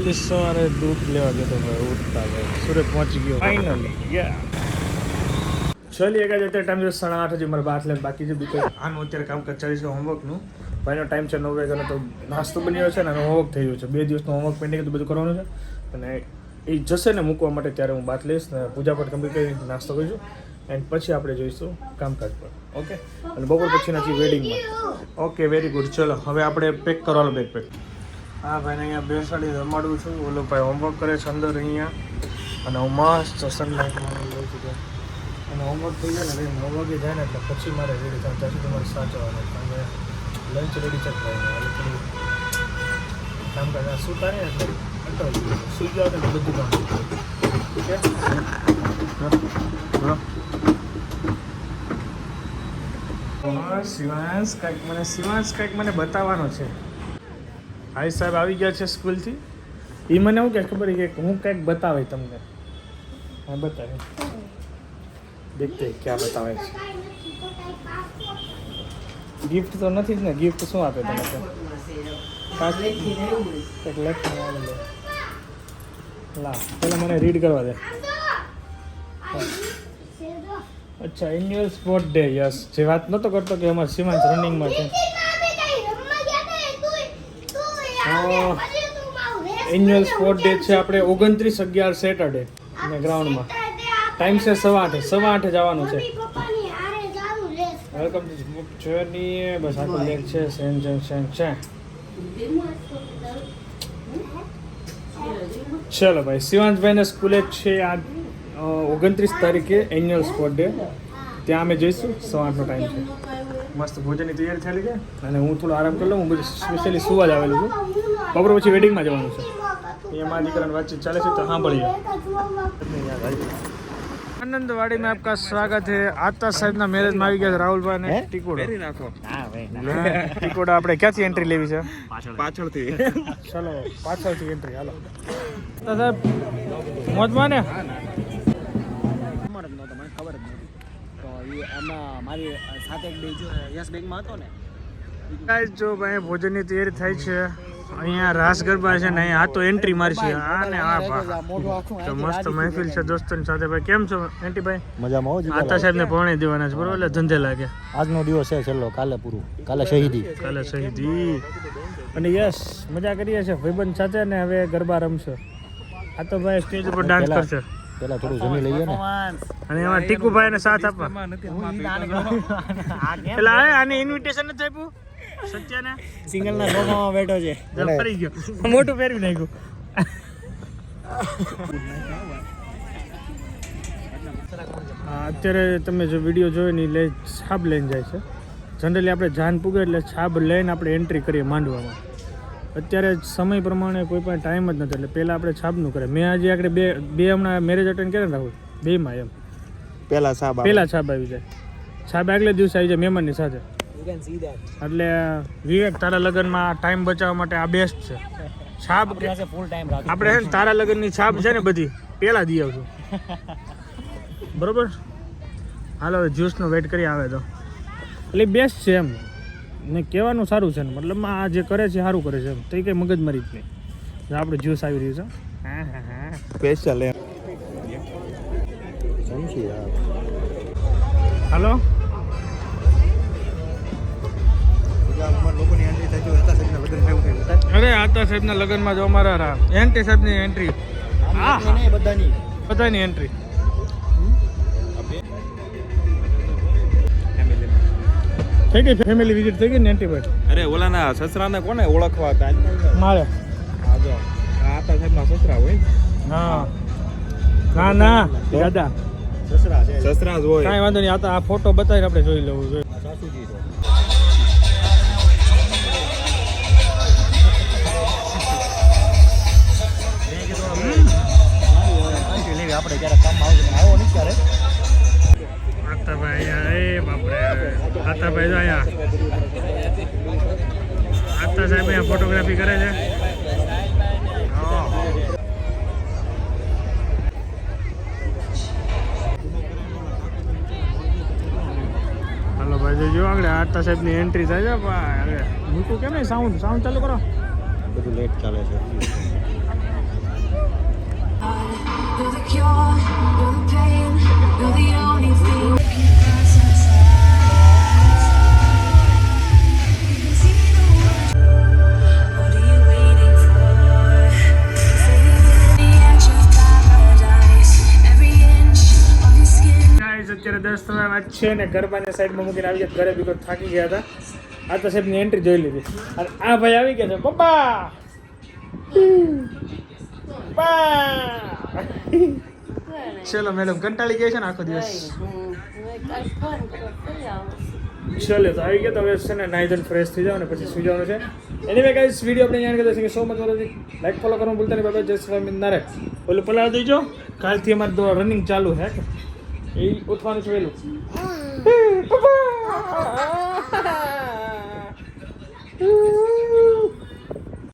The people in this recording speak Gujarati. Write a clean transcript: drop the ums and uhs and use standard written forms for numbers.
જલ્દી સવારે દૂધ લેવા ગયો તો ભાઈ ઉઠતા ભાઈ સુરત પહોંચી ગયો ફાઇનલી ચલી એક જ અત્યારે ટાઈમ 8:30 હજી મારે 12 બાકી છે બીજું આનું અત્યારે કામકાજ ચાલી છે હોમવર્કનું ભાઈનો ટાઈમ છે 9 વાગ્યાનો તો નાસ્તો બન્યો છે ને હોમવર્ક થઈ ગયું છે 2 દિવસનું હોમવર્ક પેન્ડિંગ હતું બધું કરવાનું છે અને એ જશે ને મૂકવા માટે ત્યારે હું બાત લઈશ ને પૂજા પાઠ કમ્પ્લીટ કરી નાસ્તો કરીશું એન્ડ પછી આપણે જોઈશું કામકાજ પર ઓકે અને બપોર પછીના છે વેડિંગમાં ઓકે વેરી ગુડ ચલો હવે આપણે પેક કરવાનો બેગ પેક હા ભાઈને અહીંયા બેસાડી રમાડું છું ઓલો ભાઈ હોમવર્ક કરે છે અંદર અહીંયા અને હું મસ્ત સનલાઇટમાં લઉં છું અને હોમવર્ક થઈ જાય ને 9 વાગે જાય ને એટલે પછી મારે રેડી થવાનું ત્યાં સુધી મારે સાચવવાનું કારણ કે લંચ રેડી છે ભાઈને એટલે થોડું કામકાજ સૂતા ને એટલે સુઈ જાવ ને બધું કામ શિવાંશ કંઈક મને બતાવવાનો છે હાઈ સાહેબ આવી ગયા છે સ્કૂલથી એ મને એવું કે ખબર કે હું કંઈક બતાવે તમને હા બતાવે દેખતે ક્યાં બતાવે છે ગિફ્ટ તો નથી જ ને ગિફ્ટ શું આપે તમે લા પેલા મને રીડ કરવા દે અચ્છા એન્યુઅલ સ્પોર્ટ ડે યસ જે વાત નહોતો કરતો કે અમારે સીમાંશ રનિંગમાં છે એન્યુઅલ સ્પોર્ટ ડે છે આપણે 29/11 સેટરડે અને ગ્રાઉન્ડમાં ટાઈમ છે 8:30 જવાનું છે વેલકમ ટુ બુક જર્ની બસ આખું લેક છે સેન છે ચલો ભાઈ શિવાંશભાઈને સ્કૂલે છે આ 29 તારીખે એન્યુઅલ સ્પોર્ટ ડે ત્યાં અમે જઈશું 8:30નો ટાઈમ છે મસ્ત ભોજનની તૈયારી થયેલી છે અને હું થોડો આરામ કરી લઉં હું બધું સ્પેશિયલી સુવા જ આવેલું છું બપોર પછી વેડિંગમાં જવાનું છે અહીંયા મારા દીકરાની વાતચીત ચાલે છે તો સાંભળીએ आनंदवाड़ी में आपका स्वागत है आता साहब ना मैरेज में આવી ગયા રાહુલભાઈ ને ટીકોડો કરી નાખો હા ભાઈ ટીકોડો આપણે ક્યાંથી એન્ટ્રી લેવી છે પાછળથી ચલો પાછળથી એન્ટ્રી હાલો દાદા મોજમાં ને અમાર જ નહોતો મને ખબર જ નથી તો એ આમાં મારી સાથે એક બે જો યસ બેંકમાં હતો ને ગાઈસ જો ભાઈ ભોજનની તૈયારી થાય છે અહીંયા રાસ ગરબા છે ને અહીંયા આ તો એન્ટ્રી મારશે આ ને આ તો મસ્ત મહેફિલ છે દોસ્તોની સાથે ભાઈ કેમ છો એન્ટી ભાઈ મજામાં હો આતા સાહેબ ને ભણે દેવાના છે બરોબર એટલે ધંધે લાગે આજનો દિવસ છે છેલ્લો કાલે પૂરું કાલે શહીદી અને યસ મજા કરીએ છે ભાઈબંધ સાથે ને હવે ગરબા રમશે આ તો ભાઈ સ્ટેજ ઉપર ડાન્સ કરશે પેલા થોડું જમી લઈએ ને અને એમાં ટીકુભાઈ ને સાથ આપવા પેલા આને ઇન્વિટેશન નથી આપ્યું સત્યાને સિંગલ ના લોકોમાં બેઠો છે ફરી ગયો મોટું ફેરવી નાખ્યું અત્યારે તમે જો વિડીયો જોયો ને લે છાબ લઈને જાય છે જનરલી આપણે જાન પૂગે એટલે છાબ લઈને આપણે એન્ટ્રી કરીએ માંડવામાં અત્યારે સમય પ્રમાણે કોઈ પણ ટાઈમ જ નથી એટલે પહેલાં આપણે છાબનું કરે મેં આજે આગળ બે હમણાં મેરેજ અટેન્ડ કર્યા ને રાહુલ 2માં એમ પહેલાં છાબ આવી જાય છાબ આગલે દિવસે આવી જાય મહેમાનની સાથે એટલે વિવેક તારા લગ્નમાં ટાઈમ બચાવવા માટે આ બેસ્ટ છે છાબ આપણે છે ને તારા લગ્નની છાપ છે ને બધી પહેલાં દઈ આવશું બરોબર હાલો હવે જ્યુસનો વેઇટ કરી આવે તો એટલે બેસ્ટ છે એમ ને કહેવાનું સારું છે ને મતલબમાં આ જે કરે છે સારું કરે છે એમ તો એ કંઈ મગજમારી જ નહીં આપણે જ્યુસ આવી રહ્યું છે હા સ્પેશિયલ એમ હાલો અરે આતા સાહેબના લગ્નમાં જો અમારા એન્ટી સાહેબની એન્ટ્રી બધાની એન્ટ્રી થઈ ગઈ ફેમિલી વિઝિટ થઈ ગઈ ને એન્ટી ભાઈ અરે ઓલાના સસરાને કોને ઓળખવા હતા મારે આજો આતા સાહેબના સસરા હોય ના દાદા સસરા જ હોય કાંઈ વાંધો નહીં આ ફોટો બતાવીને આપણે જોઈ લેવું જોઈએ સાસુજી આપણે જ્યારે કામમાં આવ્યો નહીં ત્યારે આતાભાઈ એ બાપરે આતાભાઈ જો અહીંયા આતા સાહેબ અહીંયા ફોટોગ્રાફી કરે છે હાલો ભાઈ જો આગળ આતા સાહેબની એન્ટ્રી થાય છે મૂકું કેમ નહીં સાઉન્ડ ચાલુ કરો બધું લેટ ચાલે છે cure, you're the pain, you're the only thing. What are you waiting for? The edge of paradise, every inch of your skin. Guys અત્યારે 10 સમય વાત છે ને ગરબાને સાઈડમાં મૂકીને આવી ગયા ઘરે બીકો થાકી ગયા હતા. આ તો સાહેબની એન્ટ્રી જોઈ લીધી અને આ ભાઈ આવી ગયા છે પપ્પા ચલો મેડમ કંટાળી ગઈ છે ને આખો દિવસ. ચલો તો આવી ગયા તો હવે છે ને નાઈ ધોઈને ફ્રેશ થઈ જાવ ને પછી સુઈ જવાનું છે. એનીવે ગાઈસ વિડીયો આપણે અહીંયા કરી દઈએ સો મચ વોરથી લાઈક ફોલો કરવાનું ભૂલતા નહીં. બાબા જય સ્વામિનારાયણ. ઓલું પલાળ દેજો. કાલથી અમારે રનિંગ ચાલુ છે એ ઉઠવાનું છે વહેલું.